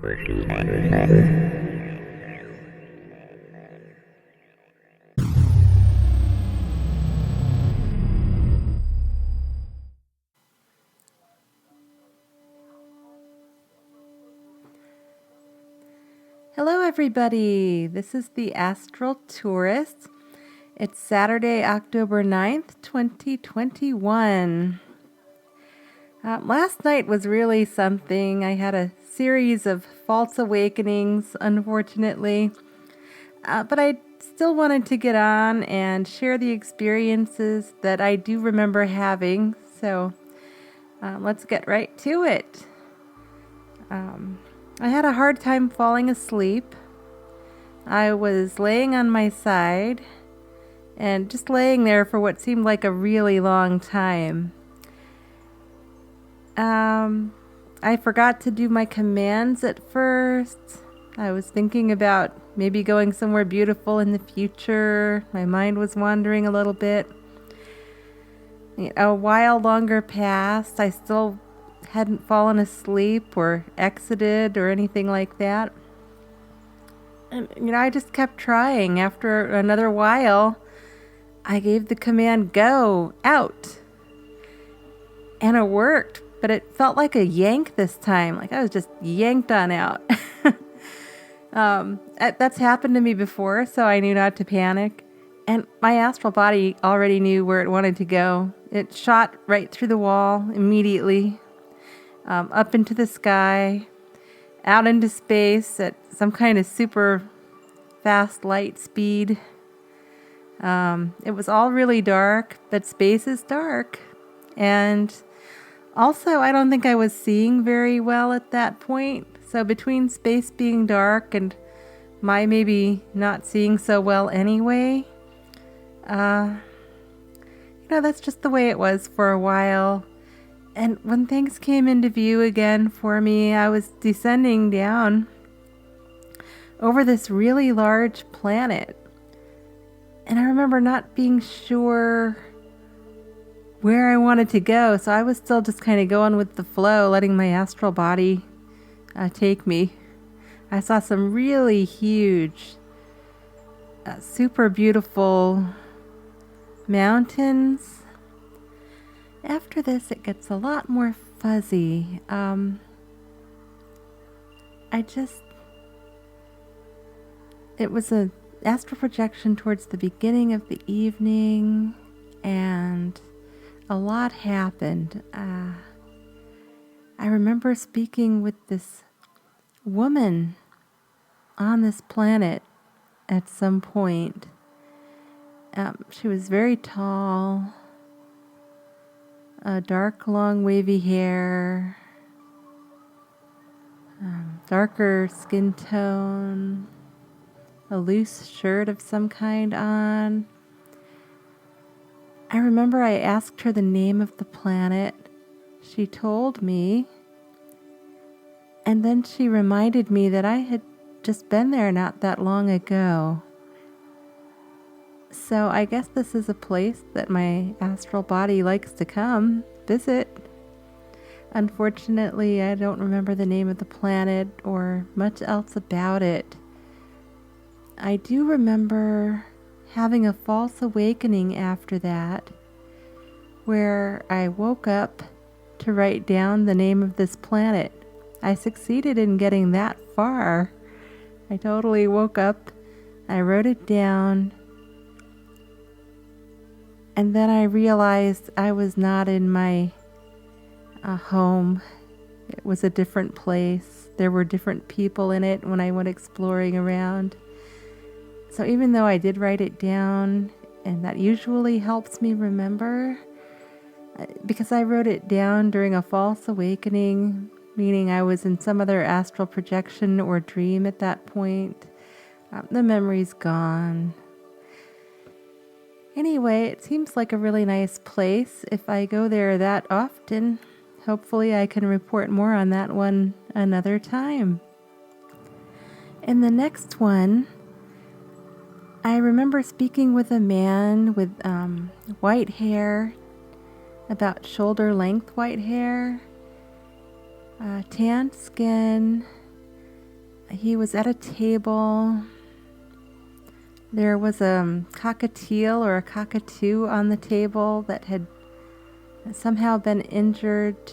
Hello everybody, this is the Astral Tourist. It's Saturday, October 9th, 2021. Last night was really something. I had a series of false awakenings, unfortunately. But I still wanted to get on and share the experiences that I do remember having. So let's get right to it. I had a hard time falling asleep. I was laying on my side and just laying there for what seemed like a really long time. I forgot to do my commands at first. I was thinking about maybe going somewhere beautiful in the future. My mind was wandering a little bit. A while longer passed. I still hadn't fallen asleep or exited or anything like that. And, I just kept trying. After another while, I gave the command, go, out. And it worked, but it felt like a yank this time. Like I was just yanked on out. That's happened to me before, so I knew not to panic. And my astral body already knew where it wanted to go. It shot right through the wall immediately. Up into the sky, out into space at some kind of super fast light speed. It was all really dark, but space is dark. And also, I don't think I was seeing very well at that point. So between space being dark and my maybe not seeing so well anyway, that's just the way it was for a while. And when things came into view again for me, I was descending down over this really large planet. And I remember not being sure where I wanted to go. So I was still just kind of going with the flow, letting my astral body take me. I saw some really huge, super beautiful mountains. After this, it gets a lot more fuzzy. It was an astral projection towards the beginning of the evening, and a lot happened. I remember speaking with this woman on this planet at some point. She was very tall. Dark, long, wavy hair, darker skin tone, a loose shirt of some kind on. I remember I asked her the name of the planet. She told me, and then she reminded me that I had just been there not that long ago. So I guess this is a place that my astral body likes to come visit. Unfortunately, I don't remember the name of the planet or much else about it. I do remember having a false awakening after that, where I woke up to write down the name of this planet. I succeeded in getting that far. I totally woke up, I wrote it down, and then I realized I was not in my home. It was a different place. There were different people in it when I went exploring around. So even though I did write it down, and that usually helps me remember, because I wrote it down during a false awakening, meaning I was in some other astral projection or dream at that point, the memory's gone. Anyway, it seems like a really nice place. If I go there that often, hopefully I can report more on that one another time. In the next one, I remember speaking with a man with white hair, about shoulder length white hair, tan skin, He was at a table. There was a cockatiel or a cockatoo on the table that had somehow been injured,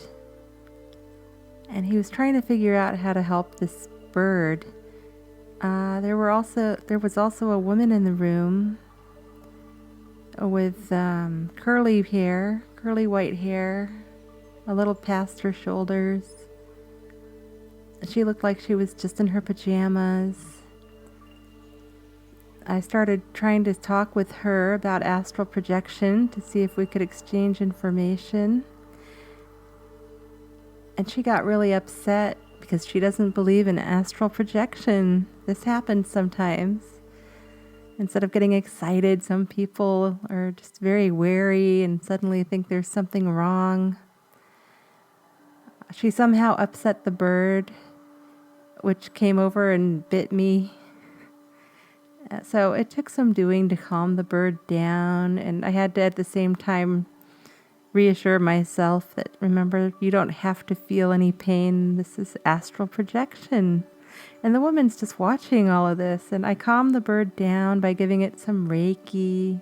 and he was trying to figure out how to help this bird. There was also a woman in the room with curly white hair, a little past her shoulders. She looked like she was just in her pajamas. I started trying to talk with her about astral projection to see if we could exchange information. And she got really upset because she doesn't believe in astral projection. This happens sometimes. Instead of getting excited, some people are just very wary and suddenly think there's something wrong. She somehow upset the bird, which came over and bit me. So it took some doing to calm the bird down, and I had to at the same time reassure myself that, remember, you don't have to feel any pain. This is astral projection. And the woman's just watching all of this, and I calmed the bird down by giving it some Reiki.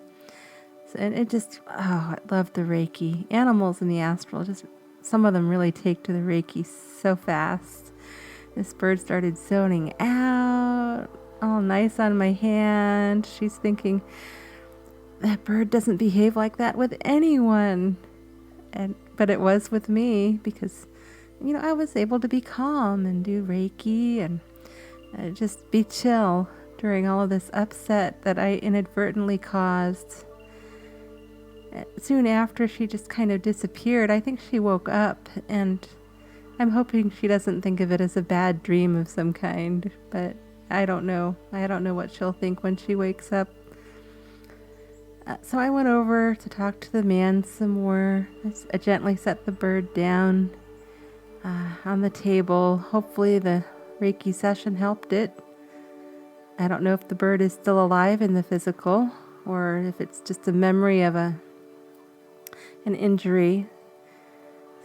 And it just, I love the Reiki. Animals in the astral, just some of them really take to the Reiki so fast. This bird started zoning out, all nice on my hand. She's thinking, that bird doesn't behave like that with anyone. But it was with me because, I was able to be calm and do Reiki and just be chill during all of this upset that I inadvertently caused. Soon after, she just kind of disappeared. I think she woke up, and I'm hoping she doesn't think of it as a bad dream of some kind, but I don't know. I don't know what she'll think when she wakes up. So I went over to talk to the man some more. I gently set the bird down on the table. Hopefully the Reiki session helped it. I don't know if the bird is still alive in the physical or if it's just a memory of an injury.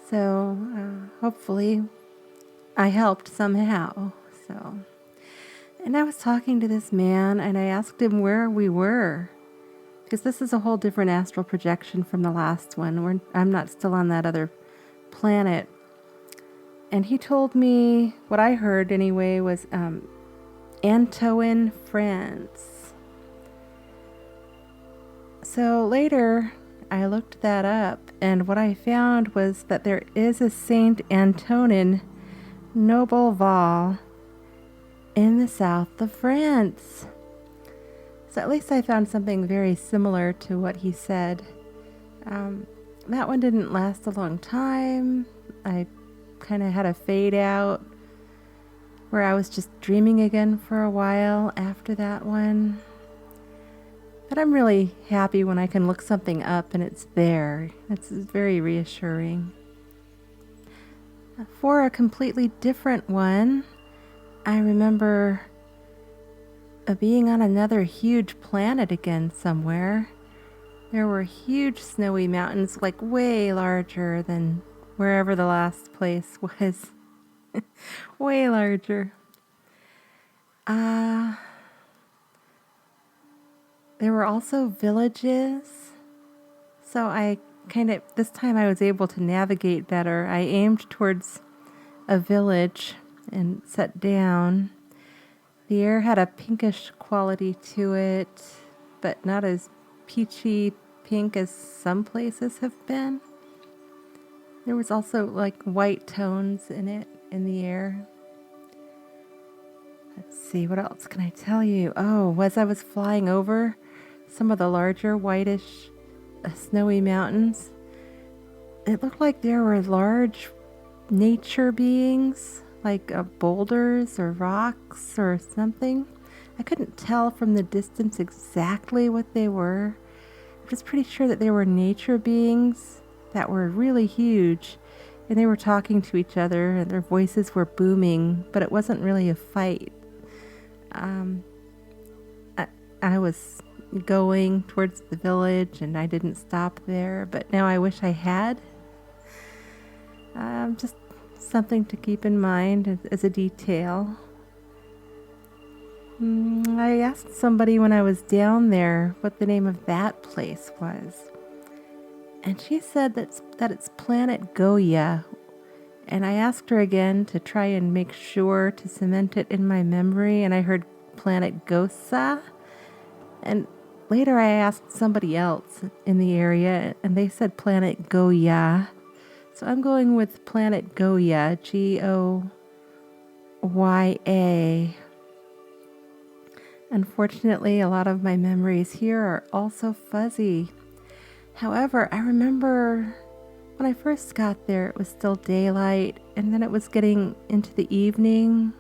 So hopefully I helped somehow. And I was talking to this man, and I asked him where we were, because this is a whole different astral projection from the last one. I'm not still on that other planet. And he told me, what I heard anyway, was Antoine, France. So later, I looked that up, and what I found was that there is a Saint Antonin Noble in the south of France. So at least I found something very similar to what he said. That one didn't last a long time. I kind of had a fade out where I was just dreaming again for a while after that one. But I'm really happy when I can look something up and it's there. It's very reassuring. For a completely different one, I remember being on another huge planet again somewhere. There were huge snowy mountains, like way larger than wherever the last place was. Way larger. There were also villages. So this time I was able to navigate better. I aimed towards a village and sat down. The air had a pinkish quality to it, but not as peachy pink as some places have been. There was also like white tones in the air. Let's see, what else can I tell you? As I was flying over some of the larger whitish snowy mountains, it looked like there were large nature beings, like boulders or rocks or something. I couldn't tell from the distance exactly what they were. I'm just pretty sure that they were nature beings that were really huge, and they were talking to each other, and their voices were booming, but it wasn't really a fight. I was going towards the village, and I didn't stop there, but now I wish I had. Just something to keep in mind as a detail. I asked somebody when I was down there what the name of that place was. And she said that it's Planet Goya. And I asked her again to try and make sure to cement it in my memory. And I heard Planet Gosa. And later I asked somebody else in the area, and they said Planet Goya. So I'm going with Planet Goya, Goya. Unfortunately, a lot of my memories here are also fuzzy. However, I remember when I first got there, it was still daylight, and then it was getting into the evening.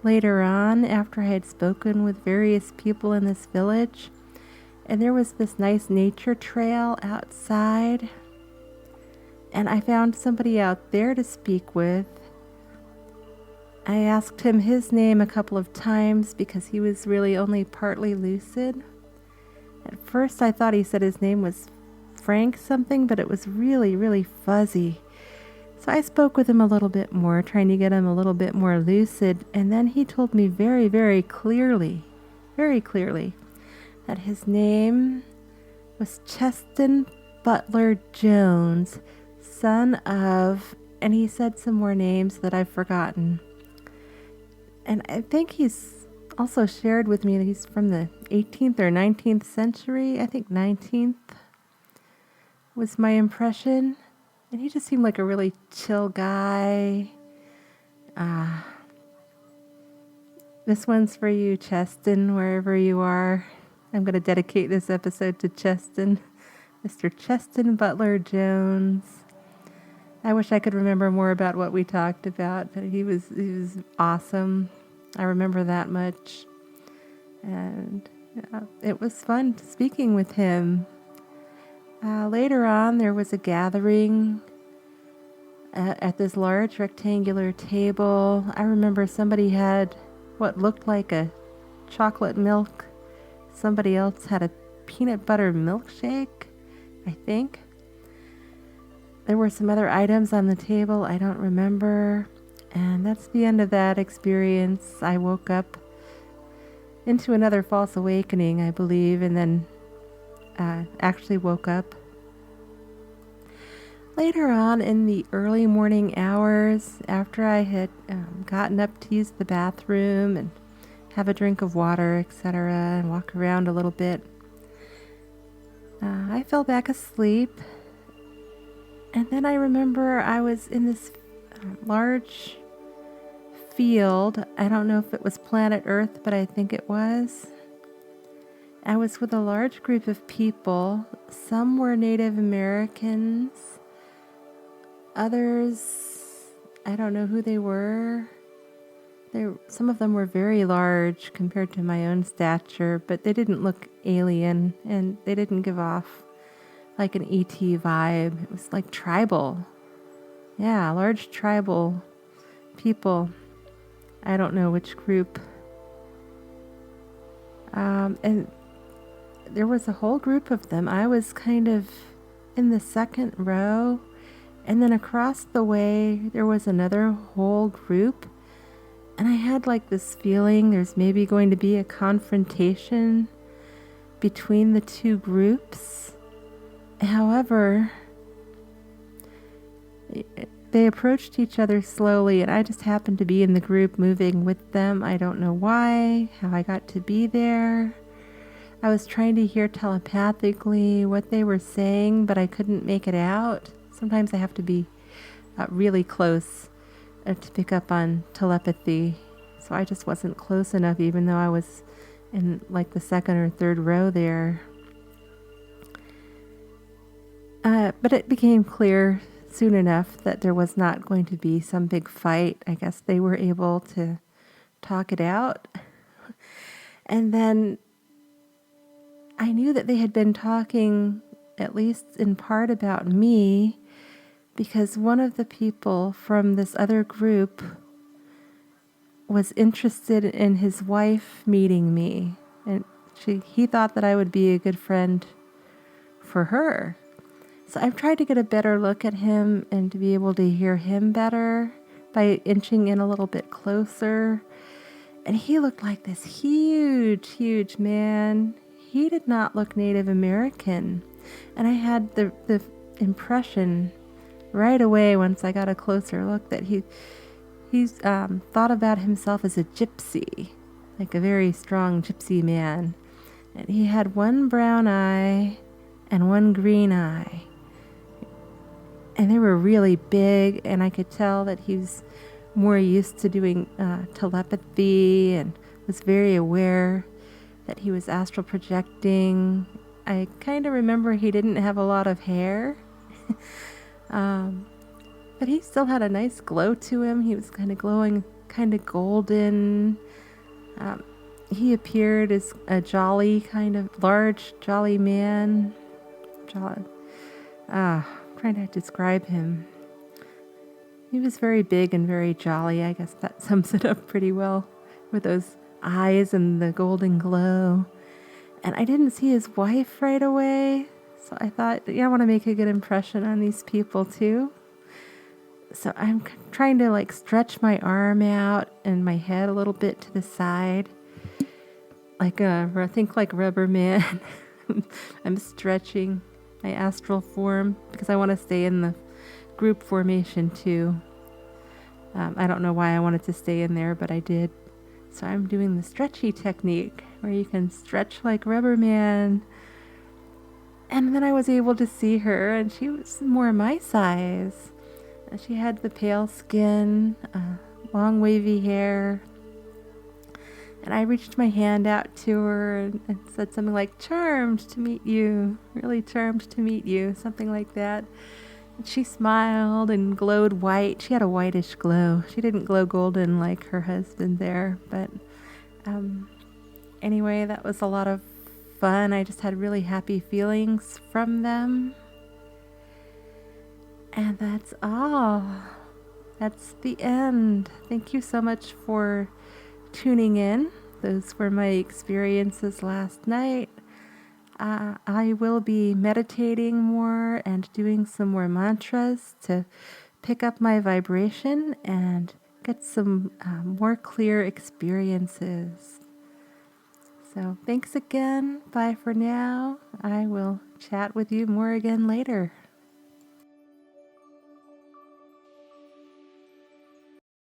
Later on, after I had spoken with various people in this village, and there was this nice nature trail outside, and I found somebody out there to speak with. I asked him his name a couple of times because he was really only partly lucid. At first I thought he said his name was Frank something, but it was really, really fuzzy. So I spoke with him a little bit more, trying to get him a little bit more lucid, and then he told me very, very clearly, that his name was Cheston Butler Jones, son of, and he said some more names that I've forgotten. And I think he's also shared with me that he's from the 18th or 19th century. I think 19th was my impression. And he just seemed like a really chill guy. This one's for you, Cheston, wherever you are. I'm going to dedicate this episode to Cheston, Mr. Cheston Butler Jones. I wish I could remember more about what we talked about, but he was awesome. I remember that much. And it was fun speaking with him. Later on, there was a gathering at this large rectangular table. I remember somebody had what looked like a chocolate milk. Somebody else had a peanut butter milkshake, I think. There were some other items on the table I don't remember. And that's the end of that experience. I woke up into another false awakening, I believe, and then actually woke up. Later on in the early morning hours, after I had gotten up to use the bathroom and have a drink of water, etc., and walk around a little bit, I fell back asleep. And then I remember I was in this large field. I don't know if it was Planet Earth, but I think it was. I was with a large group of people. Some were Native Americans. Others, I don't know who they were. Some of them were very large compared to my own stature, but they didn't look alien, and they didn't give off like an ET vibe. It was like tribal. Yeah, large tribal people. I don't know which group. And there was a whole group of them. I was kind of in the second row, and then across the way there was another whole group, and I had like this feeling there's maybe going to be a confrontation between the two groups. However, they approached each other slowly, and I just happened to be in the group moving with them. I don't know why, how I got to be there. I was trying to hear telepathically what they were saying, but I couldn't make it out. Sometimes I have to be really close to pick up on telepathy. So I just wasn't close enough, even though I was in like the second or third row there. But it became clear soon enough that there was not going to be some big fight. I guess they were able to talk it out. And then I knew that they had been talking, at least in part, about me, because one of the people from this other group was interested in his wife meeting me. And he thought that I would be a good friend for her. So I've tried to get a better look at him and to be able to hear him better by inching in a little bit closer. And he looked like this huge, huge man. He did not look Native American. And I had the impression right away once I got a closer look that he's thought about himself as a gypsy, like a very strong gypsy man. And he had one brown eye and one green eye. And they were really big, and I could tell that he was more used to doing telepathy and was very aware that he was astral projecting. I kind of remember he didn't have a lot of hair, but he still had a nice glow to him. He was kind of glowing, kind of golden. He appeared as a jolly, kind of large, jolly man. Trying to describe him. He was very big and very jolly. I guess that sums it up pretty well, with those eyes and the golden glow. And I didn't see his wife right away, so I thought, I want to make a good impression on these people too. So I'm trying to like stretch my arm out and my head a little bit to the side, like think like RubberMan. I'm stretching my astral form because I want to stay in the group formation too. I don't know why I wanted to stay in there, but I did. So I'm doing the stretchy technique where you can stretch like RubberMan. And then I was able to see her, and she was more my size. She had the pale skin, long wavy hair. And I reached my hand out to her and said something like, "Charmed to meet you, really charmed to meet you," something like that. And she smiled and glowed white. She had a whitish glow. She didn't glow golden like her husband there. But anyway, that was a lot of fun. I just had really happy feelings from them. And that's all. That's the end. Thank you so much for tuning in. Those were my experiences last night. I will be meditating more and doing some more mantras to pick up my vibration and get some more clear experiences. So thanks again. Bye for now. I will chat with you more again later.